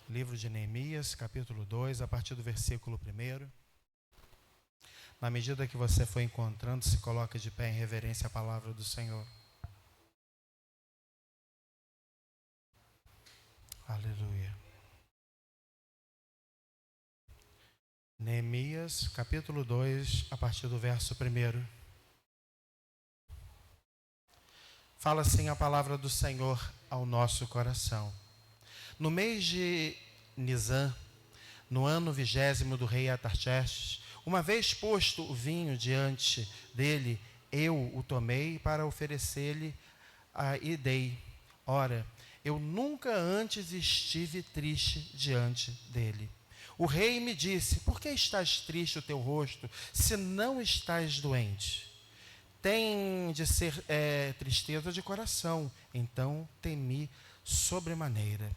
Livro de Neemias, capítulo 2, a partir do versículo 1. Na medida que você for encontrando, se coloque de pé em reverência à palavra do Senhor. Aleluia. Neemias, capítulo 2, a partir do verso 1. Fala assim a palavra do Senhor ao nosso coração. No mês de Nisan, no ano 20º do rei Artaxerxes, uma vez posto o vinho diante dele, eu o tomei para oferecer-lhe e dei. Ora, eu nunca antes estive triste diante dele. O rei me disse: por que estás triste o teu rosto, se não estás doente? Tem de ser tristeza de coração. Então temi sobremaneira.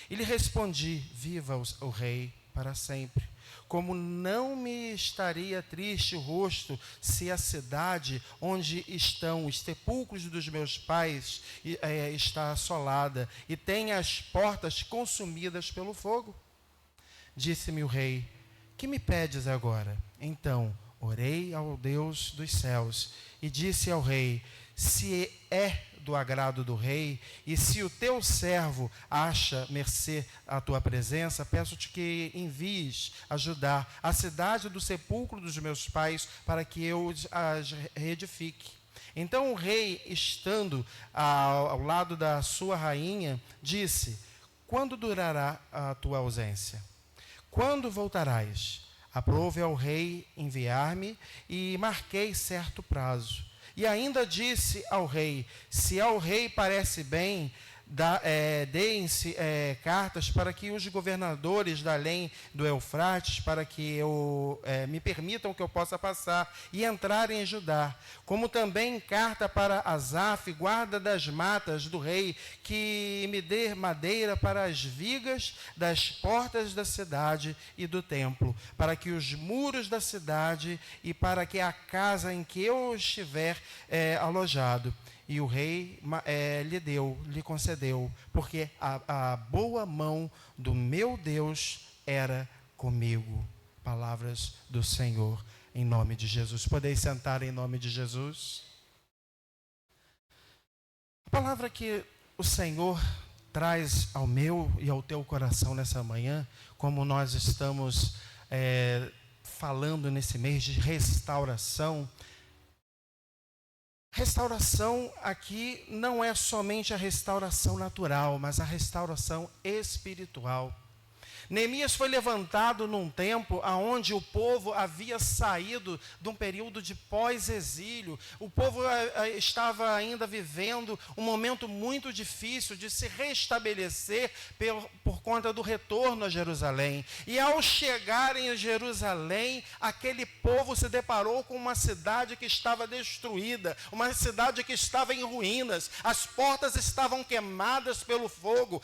E lhe respondi: viva o rei para sempre. Como não me estaria triste o rosto se a cidade onde estão os sepulcros dos meus pais está assolada e tem as portas consumidas pelo fogo? Disse-me o rei: que me pedes agora? Então orei ao Deus dos céus e disse ao rei: se é do agrado do rei, e se o teu servo acha mercê à tua presença, peço-te que envies ajudar a cidade do sepulcro dos meus pais, para que eu as reedifique. Então o rei, estando ao lado da sua rainha, disse: quando durará a tua ausência? Quando voltarás? Aprove ao rei enviar-me, e marquei certo prazo. E ainda disse ao rei: se ao rei parece bem, deem-se cartas para que os governadores da além do Eufrates, para que me permitam que eu possa passar e entrar em Judá. Como também carta para Asaf, guarda das matas do rei, que me dê madeira para as vigas das portas da cidade e do templo, para que os muros da cidade e para que a casa em que eu estiver alojado. E o rei lhe concedeu, porque a boa mão do meu Deus era comigo. Palavras do Senhor, em nome de Jesus. Podeis sentar em nome de Jesus. A palavra que o Senhor traz ao meu e ao teu coração nessa manhã, como nós estamos falando nesse mês de restauração. Restauração aqui não é somente a restauração natural, mas a restauração espiritual. Neemias foi levantado num tempo onde o povo havia saído de um período de pós-exílio. O povo estava ainda vivendo um momento muito difícil de se restabelecer por conta do retorno a Jerusalém. E ao chegarem a Jerusalém, aquele povo se deparou com uma cidade que estava destruída, uma cidade que estava em ruínas, as portas estavam queimadas pelo fogo,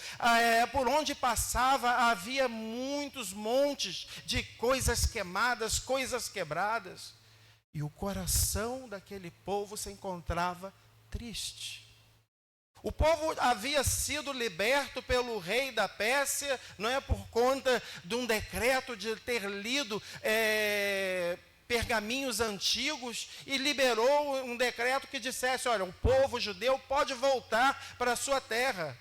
por onde passava havia muitos montes de coisas queimadas, coisas quebradas. E o coração daquele povo se encontrava triste. O povo havia sido liberto pelo rei da Pérsia, não é por conta de um decreto de ter lido pergaminhos antigos, e liberou um decreto que dissesse: olha, o povo judeu pode voltar para a sua terra.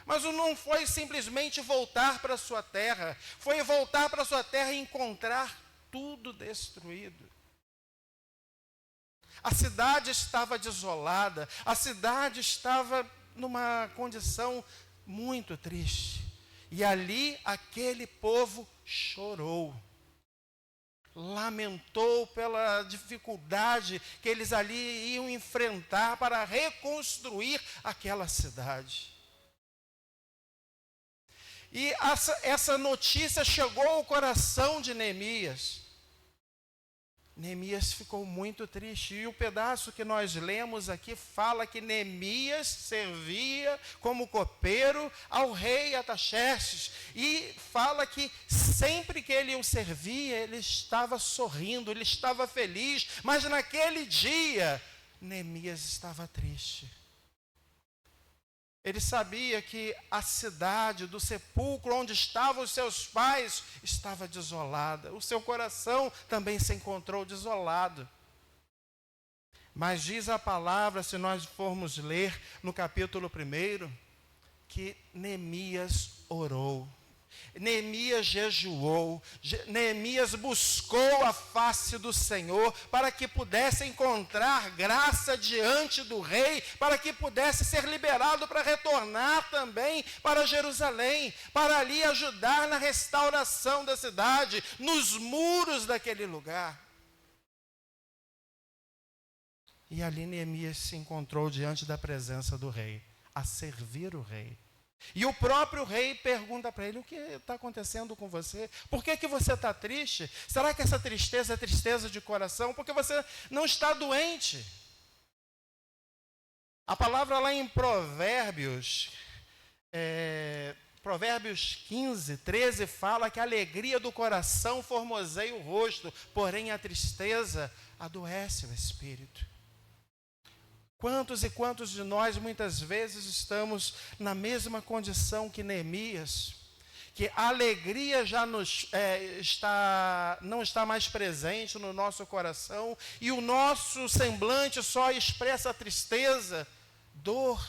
Mas não foi simplesmente voltar para a sua terra, foi voltar para a sua terra e encontrar tudo destruído. A cidade estava desolada, a cidade estava numa condição muito triste. E ali aquele povo chorou, lamentou pela dificuldade que eles ali iam enfrentar para reconstruir aquela cidade. E essa notícia chegou ao coração de Neemias. Neemias ficou muito triste. E o pedaço que nós lemos aqui fala que Neemias servia como copeiro ao rei Artaxerxes. E fala que sempre que ele o servia, ele estava sorrindo, ele estava feliz. Mas naquele dia, Neemias estava triste. Ele sabia que a cidade do sepulcro onde estavam os seus pais estava desolada. O seu coração também se encontrou desolado. Mas diz a palavra, se nós formos ler no capítulo 1, que Neemias orou. Neemias jejuou, Neemias buscou a face do Senhor para que pudesse encontrar graça diante do rei, para que pudesse ser liberado para retornar também para Jerusalém, para ali ajudar na restauração da cidade, nos muros daquele lugar. E ali Neemias se encontrou diante da presença do rei, a servir o rei. E o próprio rei pergunta para ele: o que está acontecendo com você? Por que você está triste? Será que essa tristeza é tristeza de coração? Porque você não está doente. A palavra lá em Provérbios 15, 13, fala que a alegria do coração formoseia o rosto, porém a tristeza adoece o espírito. Quantos e quantos de nós muitas vezes estamos na mesma condição que Neemias, que a alegria já não está mais presente no nosso coração e o nosso semblante só expressa tristeza, dor,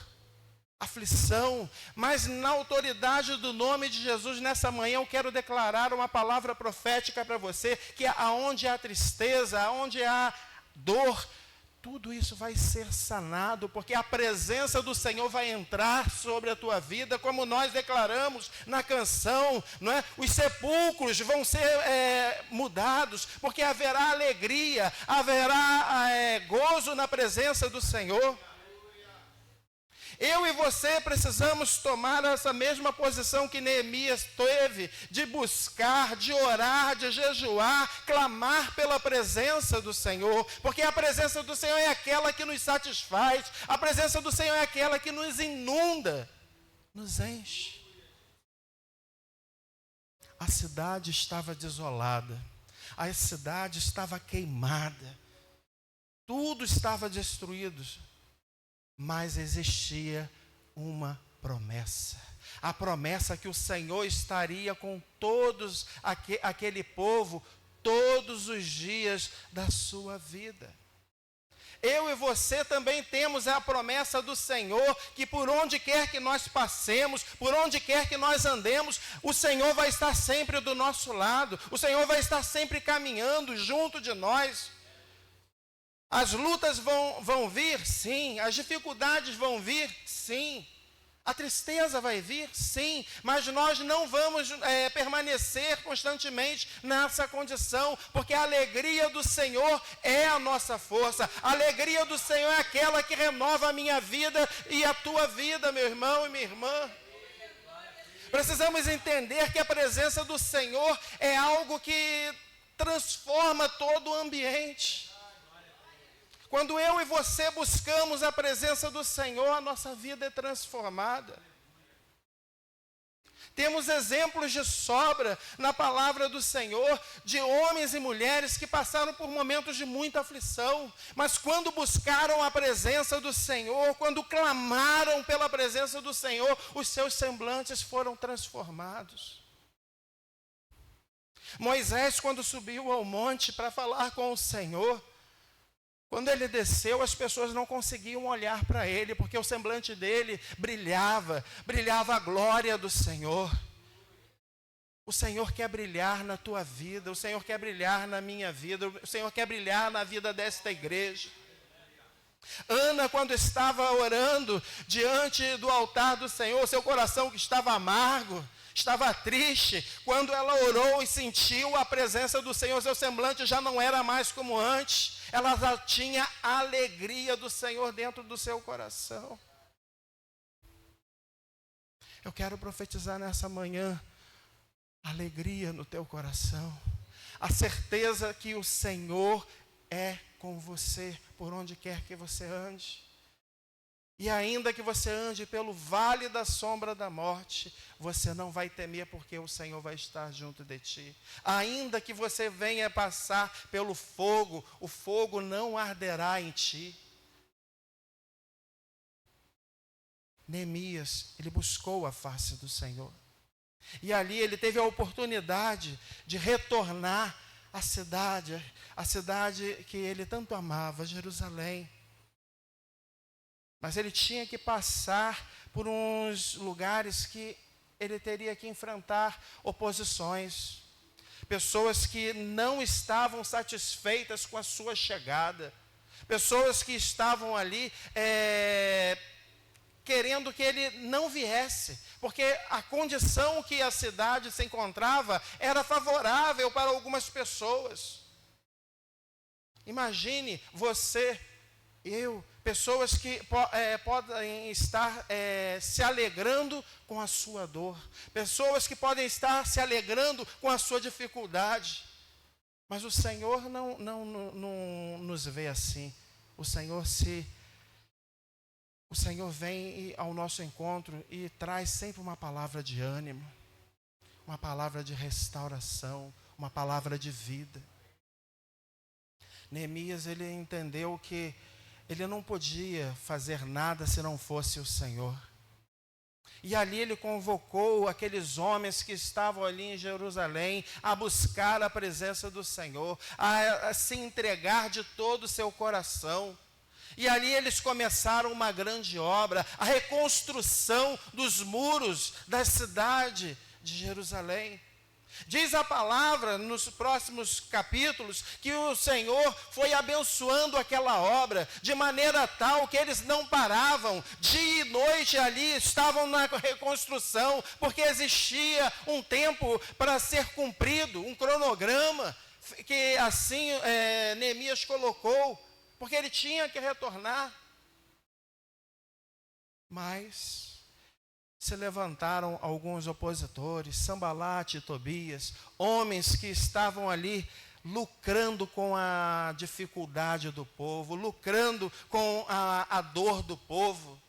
aflição. Mas na autoridade do nome de Jesus, nessa manhã eu quero declarar uma palavra profética para você, que aonde há tristeza, aonde há dor, tudo isso vai ser sanado, porque a presença do Senhor vai entrar sobre a tua vida, como nós declaramos na canção, não é? Os sepulcros vão ser mudados, porque haverá alegria, haverá gozo na presença do Senhor. Eu e você precisamos tomar essa mesma posição que Neemias teve, de buscar, de orar, de jejuar, clamar pela presença do Senhor, porque a presença do Senhor é aquela que nos satisfaz, a presença do Senhor é aquela que nos inunda, nos enche. A cidade estava desolada, a cidade estava queimada, tudo estava destruído. Mas existia uma promessa. A promessa que o Senhor estaria com todos aquele povo todos os dias da sua vida. Eu e você também temos a promessa do Senhor, que por onde quer que nós passemos, por onde quer que nós andemos, o Senhor vai estar sempre do nosso lado, o Senhor vai estar sempre caminhando junto de nós. As lutas vão vir? Sim. As dificuldades vão vir? Sim. A tristeza vai vir? Sim. Mas nós não vamos permanecer constantemente nessa condição, porque a alegria do Senhor é a nossa força. A alegria do Senhor é aquela que renova a minha vida e a tua vida, meu irmão e minha irmã. Precisamos entender que a presença do Senhor é algo que transforma todo o ambiente. Quando eu e você buscamos a presença do Senhor, a nossa vida é transformada. Temos exemplos de sobra na palavra do Senhor, de homens e mulheres que passaram por momentos de muita aflição, mas quando buscaram a presença do Senhor, quando clamaram pela presença do Senhor, os seus semblantes foram transformados. Moisés, quando subiu ao monte para falar com o Senhor, quando ele desceu, as pessoas não conseguiam olhar para ele, porque o semblante dele brilhava a glória do Senhor. O Senhor quer brilhar na tua vida, o Senhor quer brilhar na minha vida, o Senhor quer brilhar na vida desta igreja. Ana, quando estava orando diante do altar do Senhor, seu coração que estava amargo, estava triste, quando ela orou e sentiu a presença do Senhor, seu semblante já não era mais como antes, ela já tinha a alegria do Senhor dentro do seu coração. Eu quero profetizar nessa manhã, alegria no teu coração, a certeza que o Senhor é com você, por onde quer que você ande. E ainda que você ande pelo vale da sombra da morte, você não vai temer, porque o Senhor vai estar junto de ti. Ainda que você venha passar pelo fogo, o fogo não arderá em ti. Neemias, ele buscou a face do Senhor. E ali ele teve a oportunidade de retornar à cidade que ele tanto amava, Jerusalém. Mas ele tinha que passar por uns lugares que ele teria que enfrentar oposições. Pessoas que não estavam satisfeitas com a sua chegada. Pessoas que estavam ali querendo que ele não viesse, porque a condição que a cidade se encontrava era favorável para algumas pessoas. Imagine você, eu, pessoas que podem estar se alegrando com a sua dor, pessoas que podem estar se alegrando com a sua dificuldade, mas o Senhor não nos vê assim. O Senhor vem ao nosso encontro e traz sempre uma palavra de ânimo, uma palavra de restauração, uma palavra de vida. Neemias, ele entendeu que ele não podia fazer nada se não fosse o Senhor. E ali ele convocou aqueles homens que estavam ali em Jerusalém a buscar a presença do Senhor, a se entregar de todo o seu coração. E ali eles começaram uma grande obra, a reconstrução dos muros da cidade de Jerusalém. Diz a palavra nos próximos capítulos que o Senhor foi abençoando aquela obra de maneira tal que eles não paravam, dia e noite ali estavam na reconstrução, porque existia um tempo para ser cumprido, um cronograma que assim Neemias colocou, porque ele tinha que retornar. Mas se levantaram alguns opositores, Sambalate e Tobias, homens que estavam ali lucrando com a dificuldade do povo, lucrando com a dor do povo.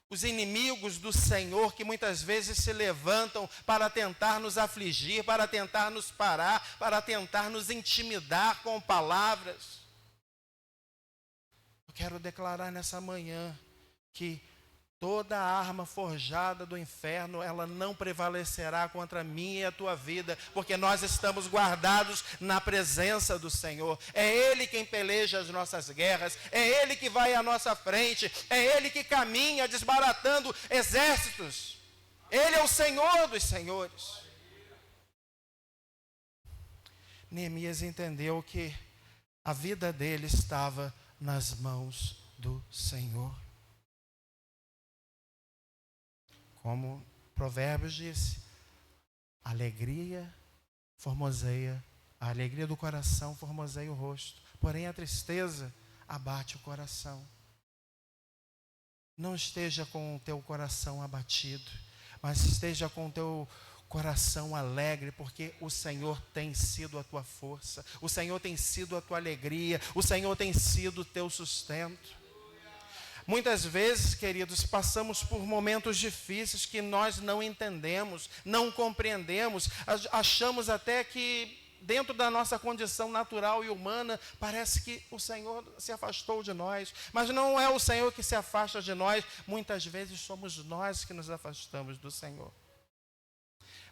Os inimigos do Senhor que muitas vezes se levantam para tentar nos afligir, para tentar nos parar, para tentar nos intimidar com palavras. Eu quero declarar nessa manhã que toda arma forjada do inferno, ela não prevalecerá contra mim e a tua vida, porque nós estamos guardados na presença do Senhor. É Ele quem peleja as nossas guerras, é Ele que vai à nossa frente, é Ele que caminha desbaratando exércitos. Ele é o Senhor dos senhores. Neemias entendeu que a vida dele estava nas mãos do Senhor. Como Provérbios disse, a alegria formoseia, a alegria do coração formoseia o rosto, porém a tristeza abate o coração. Não esteja com o teu coração abatido, mas esteja com o teu coração alegre, porque o Senhor tem sido a tua força, o Senhor tem sido a tua alegria, o Senhor tem sido o teu sustento. Muitas vezes, queridos, passamos por momentos difíceis que nós não entendemos, não compreendemos, achamos até que dentro da nossa condição natural e humana, parece que o Senhor se afastou de nós, mas não é o Senhor que se afasta de nós, muitas vezes somos nós que nos afastamos do Senhor.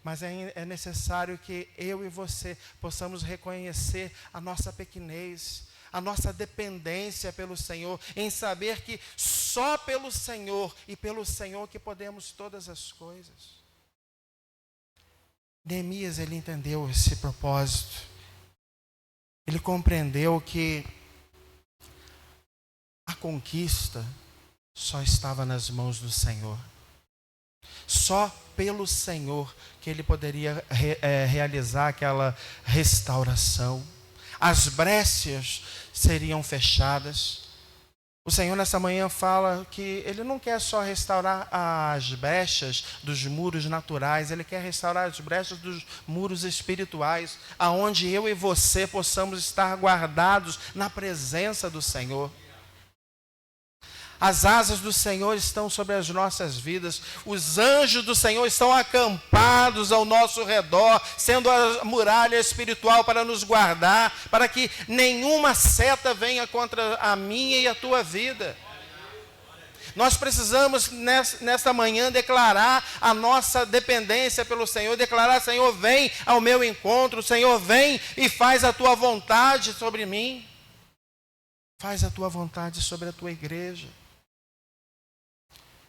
Mas é necessário que eu e você possamos reconhecer a nossa pequenez, a nossa dependência pelo Senhor, em saber que só pelo Senhor e pelo Senhor que podemos todas as coisas. Neemias, ele entendeu esse propósito. Ele compreendeu que a conquista só estava nas mãos do Senhor. Só pelo Senhor que ele poderia realizar aquela restauração. As brechas seriam fechadas. O Senhor nessa manhã fala que Ele não quer só restaurar as brechas dos muros naturais, Ele quer restaurar as brechas dos muros espirituais, aonde eu e você possamos estar guardados na presença do Senhor. As asas do Senhor estão sobre as nossas vidas. Os anjos do Senhor estão acampados ao nosso redor, sendo a muralha espiritual para nos guardar, para que nenhuma seta venha contra a minha e a tua vida. Nós precisamos nesta manhã declarar a nossa dependência pelo Senhor, declarar: Senhor, vem ao meu encontro, Senhor, vem e faz a tua vontade sobre mim. Faz a tua vontade sobre a tua igreja.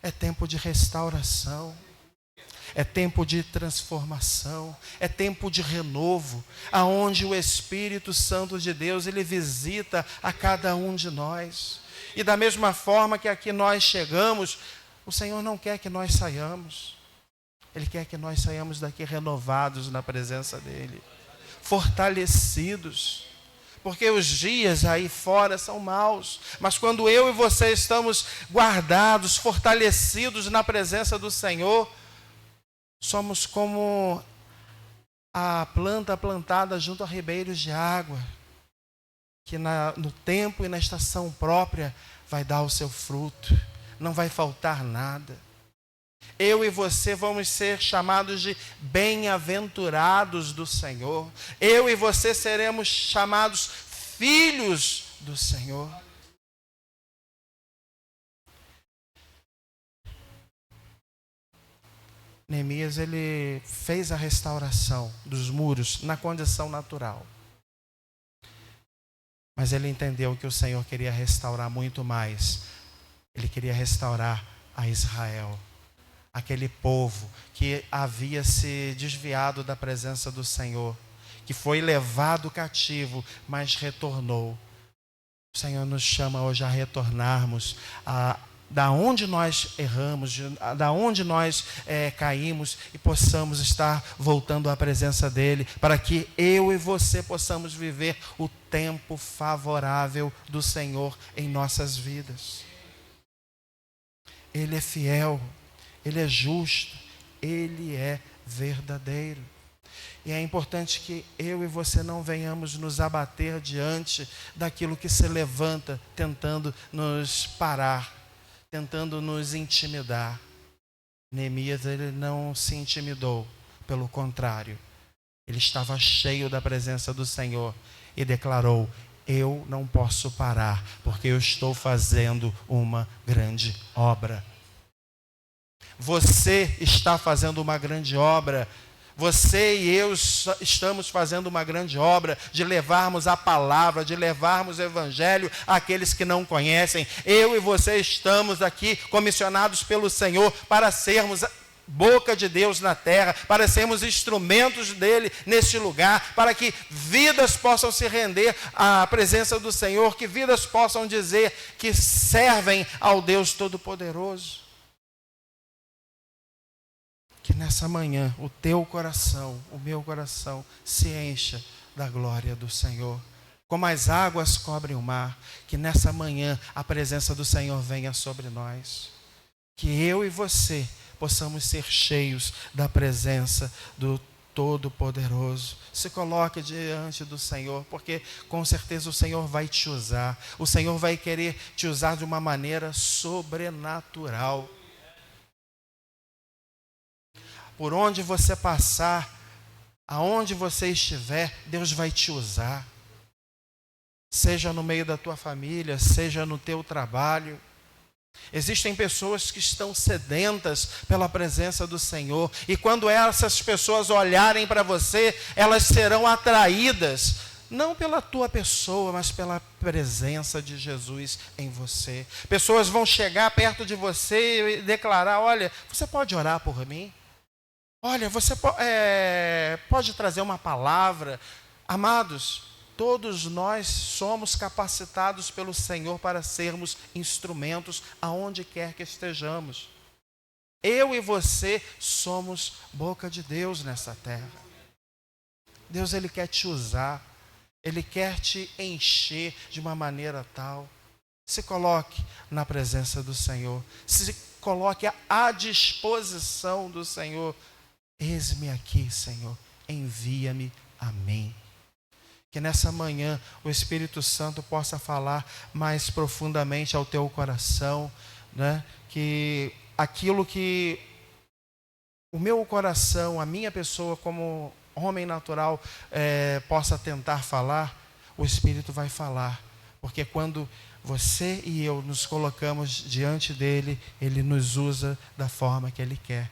É tempo de restauração. É tempo de transformação, é tempo de renovo, aonde o Espírito Santo de Deus, ele visita a cada um de nós. E da mesma forma que aqui nós chegamos, o Senhor não quer que nós saiamos. Ele quer que nós saiamos daqui renovados na presença dEle, fortalecidos. Porque os dias aí fora são maus, mas quando eu e você estamos guardados, fortalecidos na presença do Senhor, somos como a planta plantada junto a ribeiros de água, que no tempo e na estação própria vai dar o seu fruto, não vai faltar nada. Eu e você vamos ser chamados de bem-aventurados do Senhor. Eu e você seremos chamados filhos do Senhor. Neemias, ele fez a restauração dos muros na condição natural. Mas ele entendeu que o Senhor queria restaurar muito mais. Ele queria restaurar a Israel. Aquele povo que havia se desviado da presença do Senhor, que foi levado cativo, mas retornou. O Senhor nos chama hoje a retornarmos da onde nós erramos, da onde nós caímos, e possamos estar voltando à presença dEle, para que eu e você possamos viver o tempo favorável do Senhor em nossas vidas. Ele é fiel, Ele é justo, Ele é verdadeiro. E é importante que eu e você não venhamos nos abater diante daquilo que se levanta, tentando nos parar, tentando nos intimidar. Neemias, ele não se intimidou, pelo contrário, ele estava cheio da presença do Senhor e declarou: eu não posso parar, porque eu estou fazendo uma grande obra. Você está fazendo uma grande obra. Você e eu estamos fazendo uma grande obra de levarmos a palavra, de levarmos o evangelho àqueles que não conhecem. Eu e você estamos aqui comissionados pelo Senhor para sermos boca de Deus na terra, para sermos instrumentos dele neste lugar, para que vidas possam se render à presença do Senhor, que vidas possam dizer que servem ao Deus Todo-Poderoso. Que nessa manhã o teu coração, o meu coração, se encha da glória do Senhor. Como as águas cobrem o mar, que nessa manhã a presença do Senhor venha sobre nós. Que eu e você possamos ser cheios da presença do Todo-Poderoso. Se coloque diante do Senhor, porque com certeza o Senhor vai te usar. O Senhor vai querer te usar de uma maneira sobrenatural. Por onde você passar, aonde você estiver, Deus vai te usar. Seja no meio da tua família, seja no teu trabalho. Existem pessoas que estão sedentas pela presença do Senhor. E quando essas pessoas olharem para você, elas serão atraídas, não pela tua pessoa, mas pela presença de Jesus em você. Pessoas vão chegar perto de você e declarar: olha, você pode orar por mim? Olha, você pode trazer uma palavra. Amados, todos nós somos capacitados pelo Senhor para sermos instrumentos aonde quer que estejamos. Eu e você somos boca de Deus nessa terra. Deus, Ele quer te usar. Ele quer te encher de uma maneira tal. Se coloque na presença do Senhor. Se coloque à disposição do Senhor. Eis-me aqui, Senhor, envia-me a mim. Que nessa manhã o Espírito Santo possa falar mais profundamente ao teu coração, né? Que aquilo que o meu coração, a minha pessoa como homem natural possa tentar falar, o Espírito vai falar. Porque quando você e eu nos colocamos diante dele, ele nos usa da forma que ele quer.